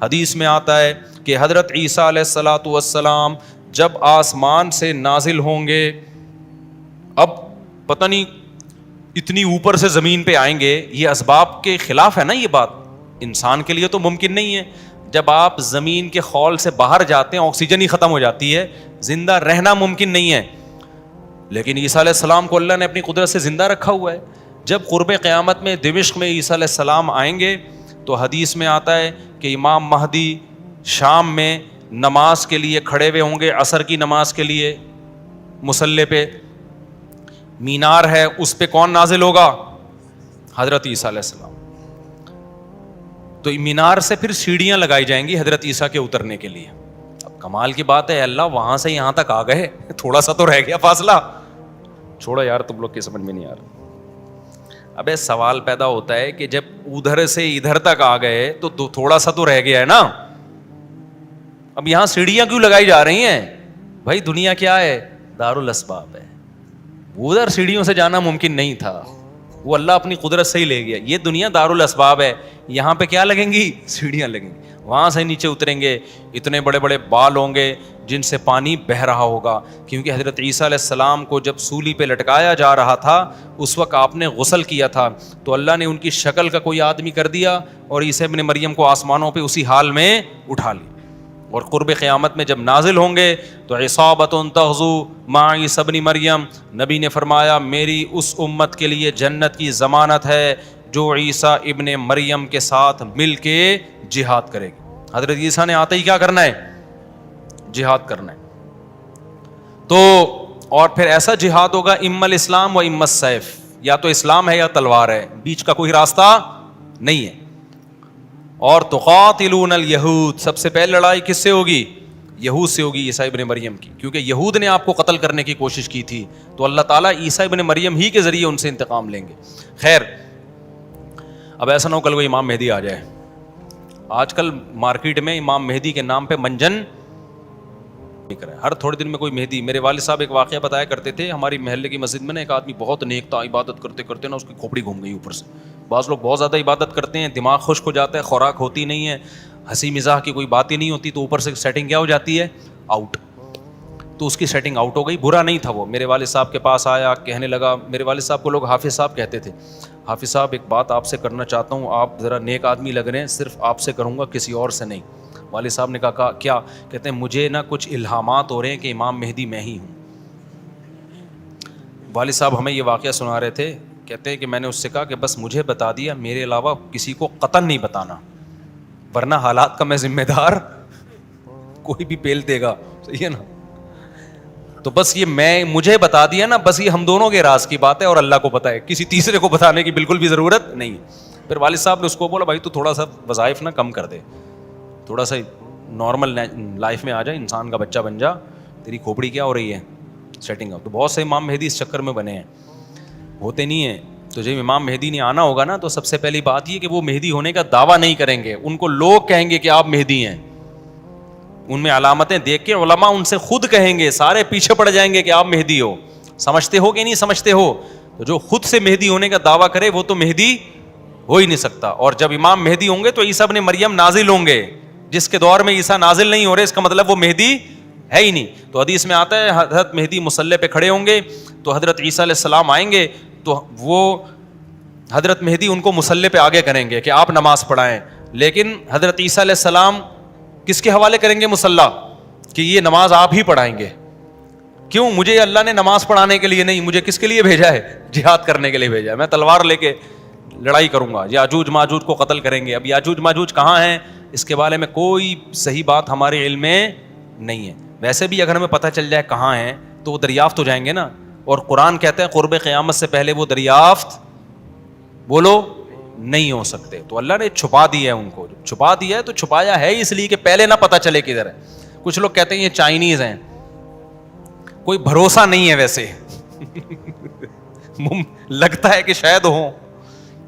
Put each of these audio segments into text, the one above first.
حدیث میں آتا ہے کہ حضرت عیسیٰ علیہ الصلاۃ والسلام جب آسمان سے نازل ہوں گے، اب پتہ نہیں اتنی اوپر سے زمین پہ آئیں گے، یہ اسباب کے خلاف ہے نا، یہ بات انسان کے لیے تو ممکن نہیں ہے. جب آپ زمین کے خول سے باہر جاتے ہیں آکسیجن ہی ختم ہو جاتی ہے، زندہ رہنا ممکن نہیں ہے. لیکن عیسیٰ علیہ السلام کو اللہ نے اپنی قدرت سے زندہ رکھا ہوا ہے. جب قرب قیامت میں دمشق میں عیسیٰ علیہ السلام آئیں گے تو حدیث میں آتا ہے کہ امام مہدی شام میں نماز کے لیے کھڑے ہوئے ہوں گے، عصر کی نماز کے لیے. مصلی پہ مینار ہے، اس پہ کون نازل ہوگا؟ حضرت عیسیٰ علیہ السلام. تو مینار سے پھر سیڑھیاں لگائی جائیں گی حضرت عیسیٰ کے اترنے کے لیے. اب کمال کی بات ہے، اللہ وہاں سے یہاں تک آ گئے، تھوڑا سا تو رہ گیا فاصلہ. چھوڑو یار، تم لوگ کی سمجھ میں نہیں آ رہا. ابے سوال پیدا ہوتا ہے کہ جب ادھر سے ادھر تک آ گئے تو تھوڑا سا تو رہ گیا ہے نا. اب یہاں سیڑھیاں کیوں لگائی جا رہی ہیں؟ بھائی دنیا کیا ہے؟ دارالاسباب ہے. ادھر سیڑھیوں سے جانا ممکن نہیں تھا، وہ اللہ اپنی قدرت سے ہی لے گیا. یہ دنیا دارالاسباب ہے، یہاں پہ کیا لگیں گی؟ سیڑھیاں لگیں گی. وہاں سے نیچے اتریں گے، اتنے بڑے بڑے بال ہوں گے جن سے پانی بہہ رہا ہوگا، کیونکہ حضرت عیسیٰ علیہ السلام کو جب سولی پہ لٹکایا جا رہا تھا اس وقت آپ نے غسل کیا تھا، تو اللہ نے ان کی شکل کا کوئی آدمی کر دیا اور عیسیٰ ابن مریم کو آسمانوں پہ اسی حال میں اٹھا لیا. اور قرب قیامت میں جب نازل ہوں گے تو عصابۃ تغزو مع عیسیٰ ابن مریم، نبی نے فرمایا میری اس امت کے لیے جنت کی ضمانت ہے جو عیسیٰ ابن مریم کے ساتھ مل کے جہاد کرے گی. حضرت عیسیٰ نے آتے ہی کیا کرنا ہے؟ جہاد کرنا ہے. تو اور پھر ایسا جہاد ہوگا اما الاسلام و اما السیف، یا تو اسلام ہے یا تلوار ہے، بیچ کا کوئی راستہ نہیں ہے. اور تقاتلون الیہود، سب سے پہلے لڑائی کس سے ہوگی؟ یہود سے ہوگی، عیسیٰ ابن مریم کی، کیونکہ یہود نے آپ کو قتل کرنے کی کوشش کی تھی، تو اللہ تعالیٰ عیسیٰ ابن مریم ہی کے ذریعے ان سے انتقام لیں گے. خیر، اب ایسا نہ ہو کل کوئی امام مہدی آ جائے. آج کل مارکیٹ میں امام مہدی کے نام پہ منجن دکھ رہا ہے، ہر تھوڑے دن میں کوئی مہدی. میرے والد صاحب ایک واقعہ بتایا کرتے تھے، ہماری محلے کی مسجد میں نا ایک آدمی بہت نیک تھا، عبادت کرتے کرتے نا اس کی کھوپڑی گھوم گئی اوپر سے. بعض لوگ بہت زیادہ عبادت کرتے ہیں، دماغ خشک ہو جاتا ہے، خوراک ہوتی نہیں ہے، ہنسی مزاح کی کوئی بات ہی نہیں ہوتی، تو اوپر سے سیٹنگ کیا ہو جاتی ہے؟ آؤٹ. تو اس کی سیٹنگ آؤٹ ہو گئی. برا نہیں تھا وہ، میرے والد صاحب کے پاس آیا، کہنے لگا، میرے والد صاحب کو لوگ حافظ صاحب کہتے تھے، حافظ صاحب ایک بات آپ سے کرنا چاہتا ہوں، آپ ذرا نیک آدمی لگ رہے ہیں، صرف آپ سے کروں گا، کسی اور سے نہیں. والد صاحب نے کہا کیا؟ کہتے ہیں مجھے نا کچھ الہامات ہو رہے ہیں کہ امام مہدی میں ہی ہوں. والد صاحب ہمیں یہ واقعہ سنا رہے تھے، کہتے ہیں کہ میں نے اس سے کہا کہ بس مجھے بتا دیا، میرے علاوہ کسی کو قطعاً نہیں بتانا، ورنہ حالات کا میں ذمہ دار، کوئی بھی پیل دے گا. صحیح ہے نا؟ تو بس یہ مجھے بتا دیا نا، بس یہ ہم دونوں کے راز کی بات ہے اور اللہ کو پتہ ہے، کسی تیسرے کو بتانے کی بالکل بھی ضرورت نہیں. پھر والد صاحب نے اس کو بولا بھائی تو تھوڑا سا وظائف نا کم کر دے، تھوڑا سا نارمل لائف میں آ جائے، انسان کا بچہ بن جا، تیری کھوپڑی کیا ہو رہی ہے سیٹنگ اپ. تو بہت سے امام مہدی اس چکر میں بنے ہیں، ہوتے نہیں ہیں. تو جب امام مہدی نے آنا ہوگا نا تو سب سے پہلی بات یہ کہ وہ مہدی ہونے کا دعویٰ نہیں کریں گے، ان کو لوگ کہیں گے کہ آپ مہدی ہیں. ان میں علامتیں دیکھ کے علماء ان سے خود کہیں گے، سارے پیچھے پڑ جائیں گے کہ آپ مہدی ہو. سمجھتے ہو کہ نہیں سمجھتے ہو؟ تو جو خود سے مہدی ہونے کا دعویٰ کرے وہ تو مہدی ہو ہی نہیں سکتا. اور جب امام مہدی ہوں گے تو عیسیٰ ابن مریم نازل ہوں گے. جس کے دور میں عیسیٰ نازل نہیں ہو رہے اس کا مطلب وہ مہدی ہے ہی نہیں. تو حدیث میں آتا ہے حضرت مہدی مصلی پہ کھڑے ہوں گے تو حضرت عیسیٰ علیہ السلام آئیں گے تو وہ حضرت مہدی ان کو مصلی پہ آگے کریں گے کہ آپ نماز پڑھائیں. لیکن حضرت عیسیٰ علیہ السلام کس کے حوالے کریں گے مصلی؟ کہ یہ نماز آپ ہی پڑھائیں گے. کیوں؟ مجھے اللہ نے نماز پڑھانے کے لیے نہیں، مجھے کس کے لیے بھیجا ہے؟ جہاد کرنے کے لیے بھیجا ہے. میں تلوار لے کے لڑائی کروں گا، یاجوج ماجوج کو قتل کریں گے. اب یاجوج ماجوج کہاں ہیں اس کے بارے میں کوئی صحیح بات ہمارے علم میں نہیں ہے. ویسے بھی اگر ہمیں پتہ چل جائے کہاں ہیں تو وہ دریافت ہو جائیں گے نا. اور قرآن کہتا ہے قرب قیامت سے پہلے وہ دریافت بولو نہیں ہو سکتے. تو اللہ نے چھپا دیا ہے ان کو. چھپا دیا ہے تو چھپایا ہے اس لیے کہ پہلے نہ پتہ چلے کدھر ہے. کچھ لوگ کہتے ہیں یہ چائنیز ہیں، کوئی بھروسہ نہیں ہے ویسے لگتا ہے کہ شاید ہوں،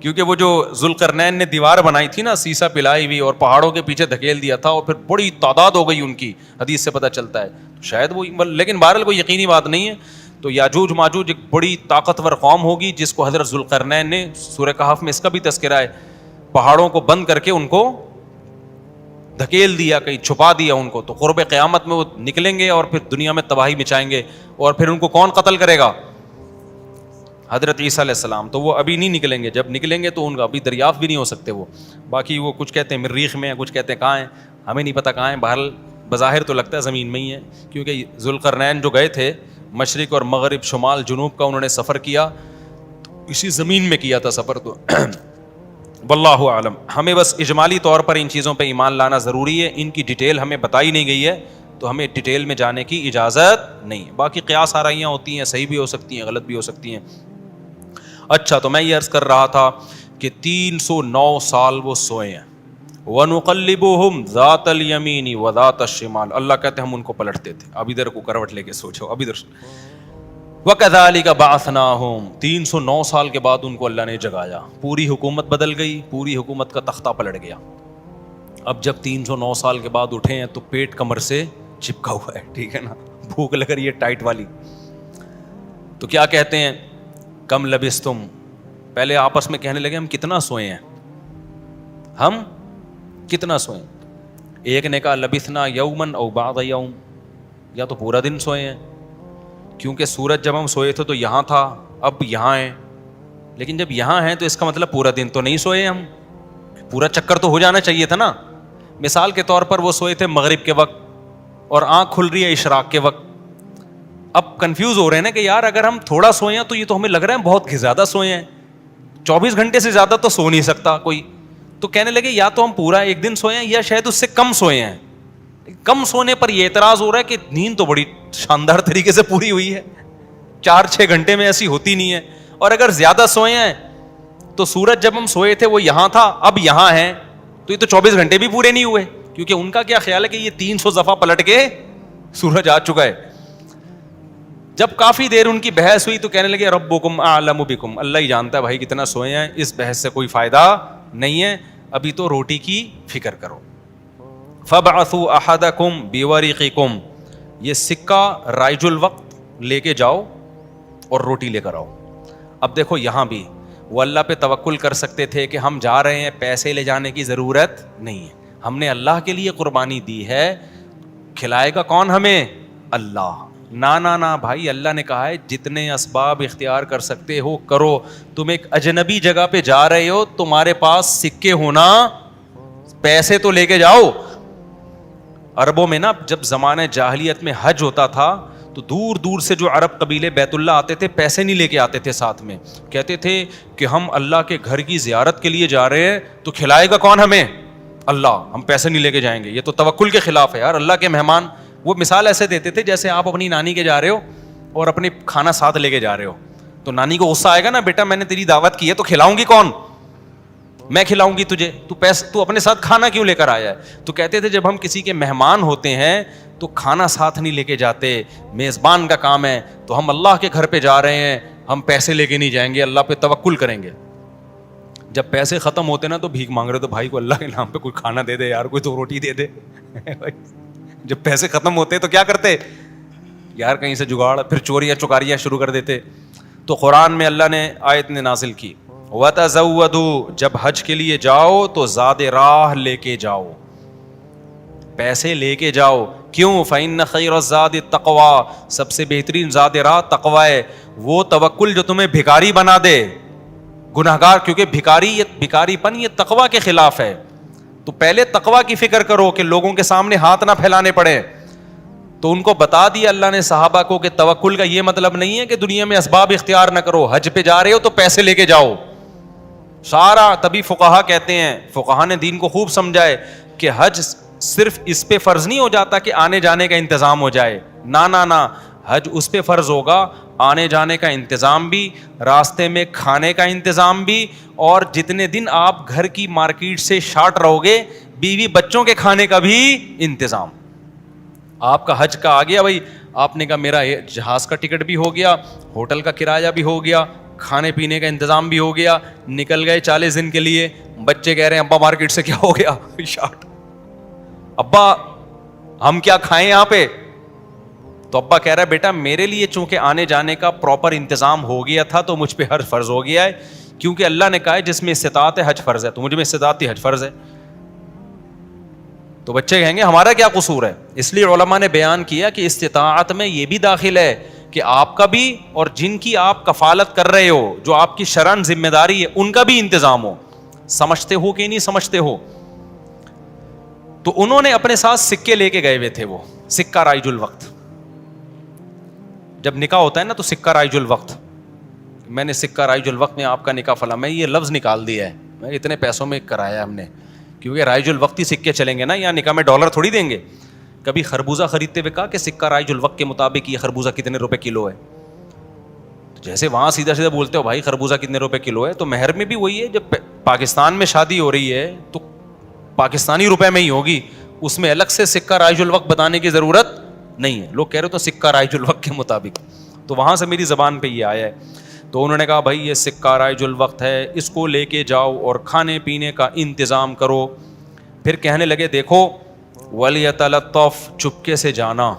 کیونکہ وہ جو ذوالقرنین نے دیوار بنائی تھی نا سیسا پلائی ہوئی اور پہاڑوں کے پیچھے دھکیل دیا تھا اور پھر بڑی تعداد ہو گئی ان کی، حدیث سے پتہ چلتا ہے شاید وہ، لیکن بہرحال کوئی یقینی بات نہیں ہے. تو یاجوج ماجوج ایک بڑی طاقتور قوم ہوگی جس کو حضرت ذوالقرنین نے سورہ کہف میں اس کا بھی تذکرہ ہے، پہاڑوں کو بند کر کے ان کو دھکیل دیا, کہیں چھپا دیا ان کو, تو قرب قیامت میں وہ نکلیں گے اور پھر دنیا میں تباہی مچائیں گے, اور پھر ان کو کون قتل کرے گا؟ حضرت عیسیٰ علیہ السلام. تو وہ ابھی نہیں نکلیں گے, جب نکلیں گے تو ان کا ابھی دریافت بھی نہیں ہو سکتے وہ. باقی وہ کچھ کہتے ہیں مریخ میں ہیں, کچھ کہتے ہیں کہاں ہیں, ہمیں نہیں پتہ کہاں ہیں. بہرحال بظاہر تو لگتا ہے زمین میں ہی ہے, کیونکہ ذوالقرنین جو گئے تھے مشرق اور مغرب شمال جنوب کا انہوں نے سفر کیا, تو اسی زمین میں کیا تھا سفر. تو واللہ عالم. ہمیں بس اجمالی طور پر ان چیزوں پہ ایمان لانا ضروری ہے. ان کی ڈیٹیل ہمیں بتائی نہیں گئی ہے تو ہمیں ڈیٹیل میں جانے کی اجازت نہیں. باقی قیاس آرائیاں ہوتی ہیں, صحیح بھی ہو سکتی ہیں, غلط بھی ہو سکتی ہیں. اچھا, تو میں یہ عرض کر رہا تھا کہ 309 سال وہ سوئے ہیں. وَنُقَلِّبُهُمْ ذَاتَ الْيَمِينِ وَذَاتَ الشِّمَالِ, اللہ کہتے ہیں ہم ان کو پلٹتے تھے. اب ادھر کو کروٹ لے کے سوچو, اب ادھر. وَكَذَلِكَ بَعَثْنَاهُمْ, 309 سال کے بعد ان کو اللہ نے جگایا. پوری حکومت بدل گئی, پوری حکومت کا تختہ پلٹ گیا. اب جب 309 سال کے بعد اٹھے ہیں تو پیٹ کمر سے چپکا ہوا ہے, ٹھیک ہے نا, بھوک لگ رہی ہے ٹائٹ والی. تو کیا کہتے ہیں, کم لبستم, پہلے آپس میں کہنے لگے ہم کتنا سوئے ہیں, ہم کتنا سوئے. ایک نے کہا لبثنا یومن او بعض یوم, یا تو پورا دن سوئے ہیں, کیونکہ سورج جب ہم سوئے تھے تو یہاں تھا, اب یہاں ہیں. لیکن جب یہاں ہیں تو اس کا مطلب پورا دن تو نہیں سوئے ہم, پورا چکر تو ہو جانا چاہیے تھا نا. مثال کے طور پر وہ سوئے تھے مغرب کے وقت اور آنکھ کھل رہی ہے اشراق کے وقت. اب کنفیوز ہو رہے ہیں نا کہ یار اگر ہم تھوڑا سوئے ہیں تو یہ تو ہمیں لگ رہا ہے بہت زیادہ سوئے ہیں, 24 گھنٹے سے زیادہ تو سو نہیں سکتا کوئی. تو کہنے لگے یا تو ہم پورا ایک دن سوئے ہیں یا شاید اس سے کم سوئے ہیں. کم سونے پر یہ اعتراض ہو رہا ہے کہ نیند تو بڑی شاندار طریقے سے پوری ہوئی ہے, 4-6 گھنٹے میں ایسی ہوتی نہیں ہے. اور اگر زیادہ سوئے ہیں تو سورج جب ہم سوئے تھے وہ یہاں تھا, اب یہاں ہیں, تو یہ تو 24 گھنٹے بھی پورے نہیں ہوئے. کیونکہ ان کا کیا خیال ہے کہ یہ 300 دفعہ پلٹ کے سورج آ چکا ہے. جب کافی دیر ان کی بحث ہوئی تو کہنے لگے ربکم اعلم بکم, اللہ ہی جانتا ہے بھائی کتنا سوئے ہیں, اس بحث سے کوئی فائدہ نہیں ہے, ابھی تو روٹی کی فکر کرو. فابعثوا احدکم بورقکم, یہ سکہ رائج الوقت لے کے جاؤ اور روٹی لے کر آؤ. اب دیکھو یہاں بھی وہ اللہ پہ توکل کر سکتے تھے کہ ہم جا رہے ہیں, پیسے لے جانے کی ضرورت نہیں ہے, ہم نے اللہ کے لیے قربانی دی ہے, کھلائے گا کون ہمیں؟ اللہ. نا بھائی, اللہ نے کہا ہے جتنے اسباب اختیار کر سکتے ہو کرو. تم ایک اجنبی جگہ پہ جا رہے ہو, تمہارے پاس سکے ہونا, پیسے تو لے کے جاؤ. عربوں میں نا جب زمانہ جاہلیت میں حج ہوتا تھا تو دور دور سے جو عرب قبیلے بیت اللہ آتے تھے پیسے نہیں لے کے آتے تھے ساتھ میں, کہتے تھے کہ ہم اللہ کے گھر کی زیارت کے لیے جا رہے ہیں تو کھلائے گا کون ہمیں؟ اللہ, ہم پیسے نہیں لے کے جائیں گے. یہ تو توکل کے خلاف ہے یار. اللہ کے مہمان وہ مثال ایسے دیتے تھے جیسے آپ اپنی نانی کے جا رہے ہو اور اپنے کھانا ساتھ لے کے جا رہے ہو, تو نانی کو غصہ آئے گا نا, بیٹا میں نے تیری دعوت کی ہے تو کھلاؤں گی کون؟ میں کھلاؤں گی تجھے, تو اپنے ساتھ کھانا کیوں لے کر آیا ہے؟ تو کہتے تھے جب ہم کسی کے مہمان ہوتے ہیں تو کھانا ساتھ نہیں لے کے جاتے, میزبان کا کام ہے, تو ہم اللہ کے گھر پہ جا رہے ہیں, ہم پیسے لے کے نہیں جائیں گے, اللہ پہ توکل کریں گے. جب پیسے ختم ہوتے نا تو بھیک مانگ رہے تو بھائی کو اللہ کے نام پہ کوئی کھانا دے دے یار, کوئی تو روٹی دے دے. جب پیسے ختم ہوتے تو کیا کرتے یار, کہیں سے جگاڑ, پھر چوریاں چکاریاں شروع کر دیتے. تو قرآن میں اللہ نے آیت نے نازل کی وَتَزَوَّدُوا, جب حج کے لیے جاؤ تو زاد راہ لے کے جاؤ, پیسے لے کے جاؤ. کیوں؟ فَإِنَّ خَيْرَ الزَّادِ التَّقْوَىٰ, سب سے بہترین زاد راہ تقوی ہے. وہ توکل جو تمہیں بھکاری بنا دے, گناہگار, کیونکہ بھکاری پن یہ تقوی کے خلاف ہے. تو پہلے تقوی کی فکر کرو کہ لوگوں کے سامنے ہاتھ نہ پھیلانے پڑے. تو ان کو بتا دیا اللہ نے صحابہ کو کہ توکل کا یہ مطلب نہیں ہے کہ دنیا میں اسباب اختیار نہ کرو, حج پہ جا رہے ہو تو پیسے لے کے جاؤ سارا. تبھی فقہا کہتے ہیں, فقہا نے دین کو خوب سمجھائے کہ حج صرف اس پہ فرض نہیں ہو جاتا کہ آنے جانے کا انتظام ہو جائے, نہ, حج اس پہ فرض ہوگا آنے جانے کا انتظام بھی, راستے میں کھانے کا انتظام بھی, اور جتنے دن آپ گھر کی مارکیٹ سے شارٹ رہو گے بیوی بچوں کے کھانے کا بھی انتظام. آپ کا حج کا آ گیا بھائی, آپ نے کہا میرا جہاز کا ٹکٹ بھی ہو گیا, ہوٹل کا کرایہ بھی ہو گیا, کھانے پینے کا انتظام بھی ہو گیا, نکل گئے 40 دن کے لیے. بچے کہہ رہے ہیں ابا مارکیٹ سے کیا ہو گیا شارٹ, ابا ہم کیا کھائیں یہاں پہ؟ تو ابا کہہ رہا ہے بیٹا میرے لیے چونکہ آنے جانے کا پراپر انتظام ہو گیا تھا تو مجھ پہ حج فرض ہو گیا ہے, کیونکہ اللہ نے کہا ہے جس میں استطاعت ہے حج فرض ہے, تو مجھ میں استطاعت ہی حج فرض ہے. تو بچے کہیں گے ہمارا کیا قصور ہے. اس لیے علماء نے بیان کیا کہ استطاعت میں یہ بھی داخل ہے کہ آپ کا بھی اور جن کی آپ کفالت کر رہے ہو, جو آپ کی شرعن ذمہ داری ہے, ان کا بھی انتظام ہو. سمجھتے ہو کہ نہیں سمجھتے ہو؟ تو انہوں نے اپنے ساتھ سکے لے کے گئے ہوئے تھے. وہ سکہ رائج الوقت, جب نکاح ہوتا ہے نا تو سکہ رائج الوقت, میں نے سکہ رائج الوقت میں آپ کا نکاح فلاں, میں یہ لفظ نکال دیا ہے, میں اتنے پیسوں میں کرایا ہم نے, کیونکہ رائج الوقت ہی سکے چلیں گے نا, یہاں نکاح میں ڈالر تھوڑی دیں گے. کبھی خربوزہ خریدتے ہوئے کہا کہ سکہ رائج الوقت کے مطابق یہ خربوزہ کتنے روپے کلو ہے. جیسے وہاں سیدھا سیدھا بولتے ہو بھائی خربوزہ کتنے روپے کلو ہے, تو مہر میں بھی وہی ہے. جب پاکستان میں شادی ہو رہی ہے تو پاکستانی روپے میں ہی ہوگی, اس میں الگ سے سکہ رائج الوقت بتانے کی ضرورت نہیں ہے. لوگ کہہ رہے تو سکہ رائج الوقت کے مطابق, تو وہاں سے میری زبان پہ یہ آیا ہے. تو انہوں نے کہا بھائی یہ سکہ رائج الوقت ہے, اس کو لے کے جاؤ اور کھانے پینے کا انتظام کرو. پھر کہنے لگے دیکھو وَلْيَتَلَطَّفْ, چپکے سے جانا,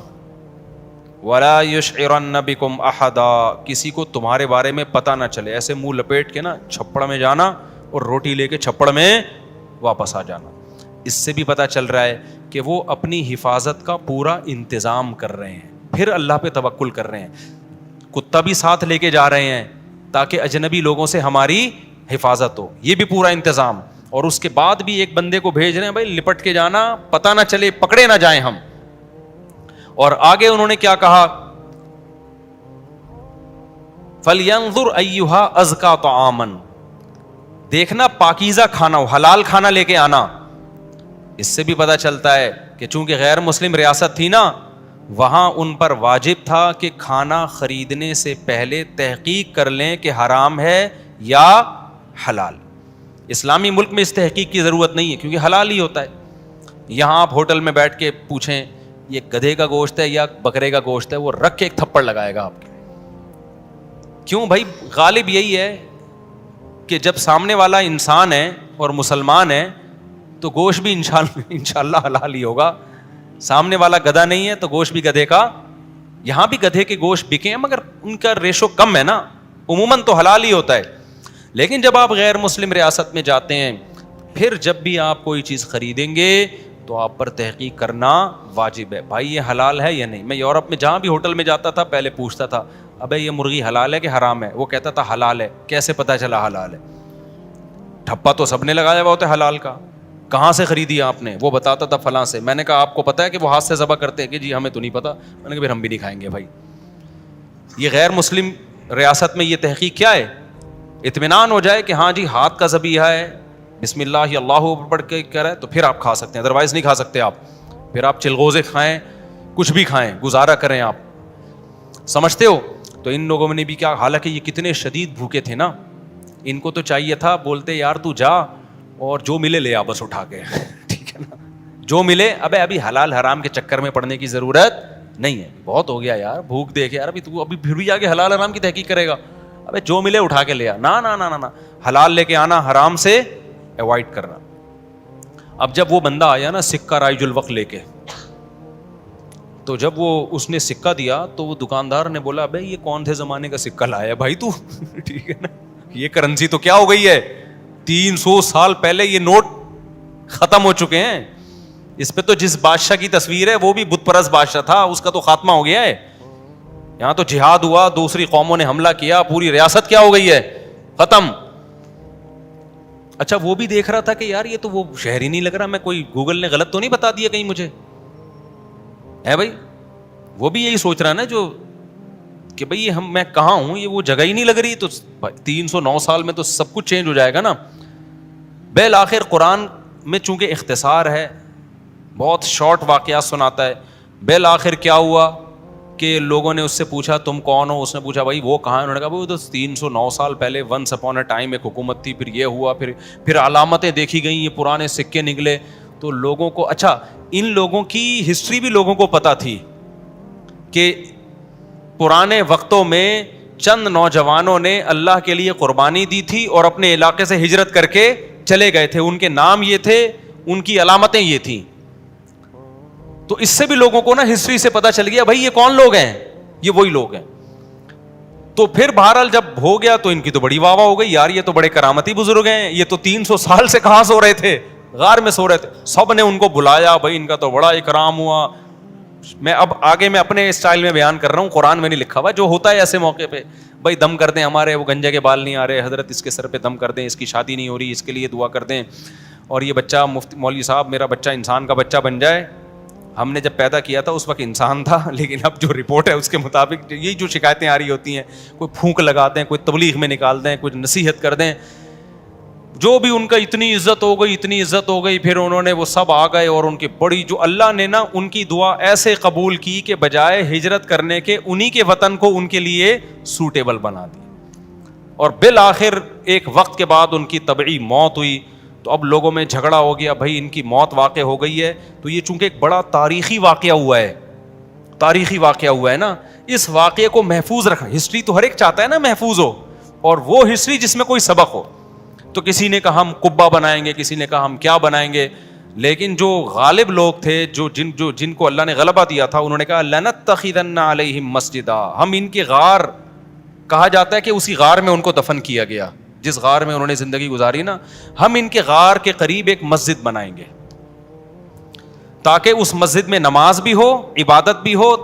وَلَا يُشْعِرَنَّ بِكُمْ أَحَدًا, کسی کو تمہارے بارے میں پتہ نہ چلے. ایسے منہ لپیٹ کے نا چھپڑ میں جانا اور روٹی لے کے چھپڑ میں واپس آ جانا. اس سے بھی پتہ چل رہا ہے کہ وہ اپنی حفاظت کا پورا انتظام کر رہے ہیں, پھر اللہ پہ توکل کر رہے ہیں. کتا بھی ساتھ لے کے جا رہے ہیں تاکہ اجنبی لوگوں سے ہماری حفاظت ہو, یہ بھی پورا انتظام. اور اس کے بعد بھی ایک بندے کو بھیج رہے ہیں بھائی لپٹ کے جانا, پتہ نہ چلے, پکڑے نہ جائیں ہم. اور آگے انہوں نے کیا کہا, فَلْيَنظُرْ أَيُّهَا أَزْكَىٰ طَعَامًا, دیکھنا پاکیزہ کھانا ہو, حلال کھانا لے کے آنا. اس سے بھی پتہ چلتا ہے کہ چونکہ غیر مسلم ریاست تھی نا, وہاں ان پر واجب تھا کہ کھانا خریدنے سے پہلے تحقیق کر لیں کہ حرام ہے یا حلال. اسلامی ملک میں اس تحقیق کی ضرورت نہیں ہے کیونکہ حلال ہی ہوتا ہے. یہاں آپ ہوٹل میں بیٹھ کے پوچھیں یہ گدھے کا گوشت ہے یا بکرے کا گوشت ہے, وہ رکھ کے ایک تھپڑ لگائے گا آپ کے. کیوں بھائی؟ غالب یہی ہے کہ جب سامنے والا انسان ہے اور مسلمان ہے تو گوشت بھی انشاءاللہ حلال ہی ہوگا. سامنے والا گدھا نہیں ہے تو گوشت بھی گدھے کا. یہاں بھی گدھے کے گوشت بکے ہیں مگر ان کا ریشو کم ہے نا, عموماً تو حلال ہی ہوتا ہے. لیکن جب آپ غیر مسلم ریاست میں جاتے ہیں, پھر جب بھی آپ کوئی چیز خریدیں گے تو آپ پر تحقیق کرنا واجب ہے, بھائی یہ حلال ہے یا نہیں. میں یورپ میں جہاں بھی ہوٹل میں جاتا تھا پہلے پوچھتا تھا ابے یہ مرغی حلال ہے کہ حرام ہے, وہ کہتا تھا حلال ہے. کیسے پتا چلا حلال ہے؟ ٹھپا تو سب نے لگایا ہوا ہوتا ہے حلال کا. کہاں سے خریدی آپ نے؟ وہ بتاتا تھا فلاں سے. میں نے کہا آپ کو پتا ہے کہ وہ ہاتھ سے ذبح کرتے ہیں؟ کہ جی ہمیں تو نہیں پتا. میں نے کہا پھر ہم بھی نہیں کھائیں گے بھائی. یہ غیر مسلم ریاست میں یہ تحقیق کیا ہے؟ اطمینان ہو جائے کہ ہاں جی ہاتھ کا ذبیحہ ہے, بسم اللہ اللہ پڑھ کے کہہ رہا ہے, تو پھر آپ کھا سکتے ہیں, ادروائز نہیں کھا سکتے آپ. پھر آپ چلغوزے کھائیں, کچھ بھی کھائیں, گزارا کریں آپ. سمجھتے ہو؟ تو ان لوگوں نے بھی کیا, حالانکہ یہ کتنے شدید بھوکے تھے نا, ان کو تو چاہیے تھا بولتے یار تو جا اور جو ملے لے آ بس اٹھا کے, ٹھیک ہے نا, جو ملے. ابھی حلال حرام کے چکر میں پڑنے کی ضرورت نہیں ہے, بہت ہو گیا یار, بھوک دیکھ یار, ابھی پھر بھی آگے حلال حرام کی تحقیق کرے گا. ابے جو ملے اٹھا کے لے آ, نہ حلال لے کے آنا, حرام سے ایوائڈ کرنا. اب جب وہ بندہ آیا نا سکہ رائج الوقت لے کے, تو جب وہ اس نے سکہ دیا تو وہ دکاندار نے بولا ابے یہ کون سے زمانے کا سکہ لایا بھائی تو, ٹھیک ہے نا, یہ کرنسی تو کیا ہو گئی ہے, 300 سال پہلے یہ نوٹ ختم ہو چکے ہیں. اس پہ تو جس بادشاہ کی تصویر ہے وہ بھی بت پرست بادشاہ تھا, اس کا تو خاتمہ ہو گیا ہے. یہاں تو جہاد ہوا, دوسری قوموں نے حملہ کیا, پوری ریاست کیا ہو گئی ہے, ختم. اچھا وہ بھی دیکھ رہا تھا کہ یار یہ تو وہ شہر ہی نہیں لگ رہا, میں کوئی گوگل نے غلط تو نہیں بتا دیا کہیں مجھے, ہے بھائی. وہ بھی یہی سوچ رہا نا جو کہ بھئی میں کہاں ہوں, یہ وہ جگہ ہی نہیں لگ رہی. تو 309 سال میں تو سب کچھ چینج ہو جائے گا نا. بالآخر قرآن میں چونکہ اختصار ہے, بہت شارٹ واقعات سناتا ہے. بالآخر کیا ہوا کہ لوگوں نے اس سے پوچھا تم کون ہو, اس نے پوچھا بھائی وہ کہاں ہے, انہوں نے کہا وہ تو 309 سال پہلے ونس اپون اے ٹائم ایک حکومت تھی, پھر یہ ہوا, پھر علامتیں دیکھی گئیں, یہ پرانے سکے نکلے. تو لوگوں کو, اچھا ان لوگوں کی ہسٹری بھی لوگوں کو پتہ تھی کہ پرانے وقتوں میں چند نوجوانوں نے اللہ کے لیے قربانی دی تھی اور اپنے علاقے سے ہجرت کر کے چلے گئے تھے, ان کے نام یہ تھے, ان کی علامتیں یہ تھیں. تو اس سے بھی لوگوں کو نا ہسٹری سے پتا چل گیا بھائی یہ کون لوگ ہیں, یہ وہی لوگ ہیں. تو پھر بہرحال جب ہو گیا تو ان کی تو بڑی واہ واہ ہو گئی, یار یہ تو بڑے کرامتی بزرگ ہیں, یہ تو 300 سال سے کہاں سو رہے تھے, غار میں سو رہے تھے, سب نے ان کو بلایا, بھائی ان کا تو بڑا اکرام ہوا. میں اب آگے میں اپنے اسٹائل میں بیان کر رہا ہوں, قرآن میں نہیں لکھا ہوا, جو ہوتا ہے ایسے موقع پہ, بھائی دم کر دیں, ہمارے وہ گنجے کے بال نہیں آ رہے, حضرت اس کے سر پہ دم کر دیں, اس کی شادی نہیں ہو رہی, اس کے لیے دعا کر دیں, اور یہ بچہ مفتی مولوی صاحب میرا بچہ انسان کا بچہ بن جائے. ہم نے جب پیدا کیا تھا اس وقت انسان تھا, لیکن اب جو رپورٹ ہے اس کے مطابق یہی جو شکایتیں آ رہی ہوتی ہیں, کوئی پھونک لگا دیں, کوئی تبلیغ میں نکال دیں, کوئی نصیحت کر دیں, جو بھی ان کا اتنی عزت ہو گئی, پھر انہوں نے وہ سب آ گئے, اور ان کی بڑی جو اللہ نے نا ان کی دعا ایسے قبول کی کہ بجائے ہجرت کرنے کے انہی کے وطن کو ان کے لیے سوٹیبل بنا دی, اور بالآخر ایک وقت کے بعد ان کی طبعی موت ہوئی. تو اب لوگوں میں جھگڑا ہو گیا, بھائی ان کی موت واقع ہو گئی ہے, تو یہ چونکہ ایک بڑا تاریخی واقعہ ہوا ہے نا, اس واقعے کو محفوظ رکھنا, ہسٹری تو ہر ایک چاہتا ہے نا محفوظ ہو, اور وہ ہسٹری جس میں کوئی سبق ہو. تو کسی نے کہا ہم قبہ بنائیں گے, کسی نے کہا ہم کیا بنائیں گے, لیکن جو غالب لوگ تھے, جن کو اللہ نے غلبہ دیا تھا, انہوں نے کہا لنتخذن علیہم مسجدا, ہم ان کے غار, کہا جاتا ہے کہ اسی غار میں ان کو دفن کیا گیا جس غار میں انہوں نے زندگی گزاری نا, ہم ان کے غار کے قریب ایک مسجد بنائیں گے تاکہ اس مسجد میں نماز بھی ہو, عبادت بھی ہو,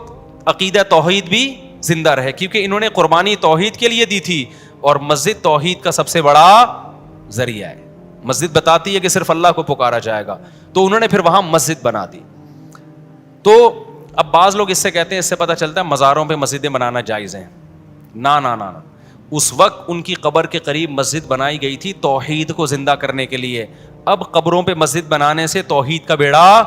عقیدہ توحید بھی زندہ رہے, کیونکہ انہوں نے قربانی توحید کے لیے دی تھی, اور مسجد توحید کا سب سے بڑا ذریعہ ہے. مسجد بتاتی ہے کہ صرف اللہ کو پکارا جائے گا, تو انہوں نے پھر وہاں مسجد بنا دی. تو اب بعض لوگ اس سے کہتے ہیں, اس سے پتہ چلتا ہے مزاروں پہ مسجدیں بنانا جائز ہیں. نہ, اس وقت ان کی قبر کے قریب مسجد بنائی گئی تھی توحید کو زندہ کرنے کے لیے. اب قبروں پہ مسجد بنانے سے توحید کا بیڑا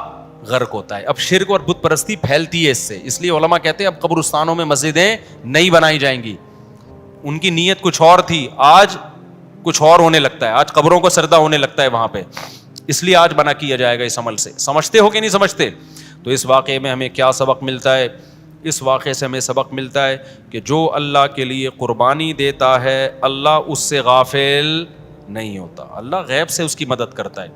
غرق ہوتا ہے, اب شرک اور بت پرستی پھیلتی ہے اس سے. اس لیے علماء کہتے ہیں اب قبرستانوں میں مسجدیں نہیں بنائی جائیں گی. ان کی نیت کچھ اور تھی, آج کچھ اور ہونے لگتا ہے, آج قبروں کو سردہ ہونے لگتا ہے وہاں پہ, اس لیے آج منع کیا جائے گا اس عمل سے. سمجھتے ہو کہ نہیں سمجھتے؟ تو اس واقعے میں ہمیں کیا سبق ملتا ہے؟ اس واقعے سے ہمیں سبق ملتا ہے کہ جو اللہ کے لیے قربانی دیتا ہے اللہ اس سے غافل نہیں ہوتا, اللہ غیب سے اس کی مدد کرتا ہے.